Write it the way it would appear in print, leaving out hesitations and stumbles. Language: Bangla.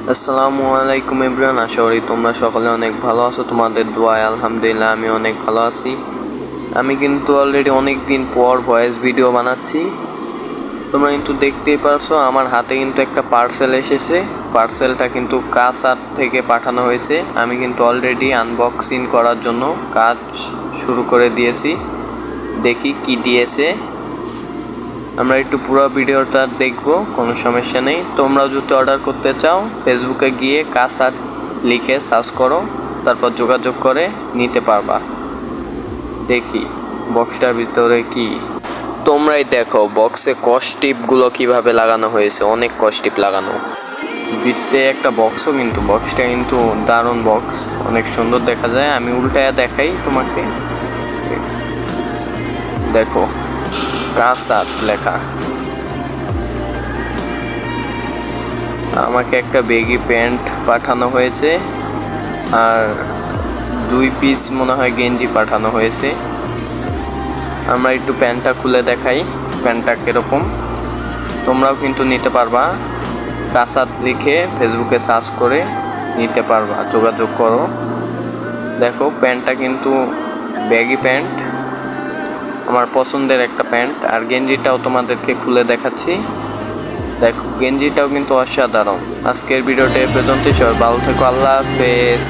আসসালামু আলাইকুম এভরিওয়ান, আশা করি তোমরা সকলে অনেক ভালো আছো। তোমাদের দোয়ায় আলহামদুলিল্লাহ আমি অনেক ভালো আছি। আমি কিন্তু অলরেডি অনেক দিন পর ভয়েস ভিডিও বানাচ্ছি। তোমরা কিন্তু দেখতেই পারছো আমার হাতে কিন্তু একটা পার্সেল এসেছে। পার্সেলটা কিন্তু কাসার থেকে পাঠানো হয়েছে। আমি কিন্তু অলরেডি আনবক্সিং করার জন্য কাজ শুরু করে দিয়েছি। দেখি কি দিয়েছে। আমরা একটু পুরো ভিডিওটা দেখব, কোনো সমস্যা নেই। তোমরাও যদি অর্ডার করতে চাও ফেসবুকে গিয়ে কাসার লিখে সার্চ করো, তারপর যোগাযোগ করে নিতে পারবা। দেখি বক্সটার ভিতরে কি। তোমরাই দেখো বক্সে কস্টিপগুলো কিভাবে লাগানো হয়েছে, অনেক কস্টিপ লাগানো। ভিতরে একটা বক্সও, কিন্তু বক্সটা কিন্তু দারুণ বক্স, অনেক সুন্দর দেখা যায়। আমি উল্টায়া দেখাই তোমাকে, দেখো কাসার লেখা। আমাকে একটা বেগি প্যান্ট পাঠানো হয়েছে আর 2 পিস মনে হয় গেঞ্জি পাঠানো হয়েছে। আমরা একটু প্যান্টটা খুলে দেখাই প্যান্টটা কিরকম। তোমরাও কিন্তু নিতে পারবা, কাসাত লিখে ফেসবুকে সার্চ করে নিতে পারবা, যোগাযোগ করো। দেখো প্যান্টটা কিন্তু ব্যাগি প্যান্ট, আমার পছন্দের একটা প্যান্ট। আর গেঞ্জিটাও তোমাদেরকে খুলে দেখাচ্ছি। দেখো গেঞ্জিটাও কিন্তু অসাধারণ। আজকের ভিডিওটা এ পর্যন্তই। সবাই ভালো থেকো, আল্লাহ হাফেজ।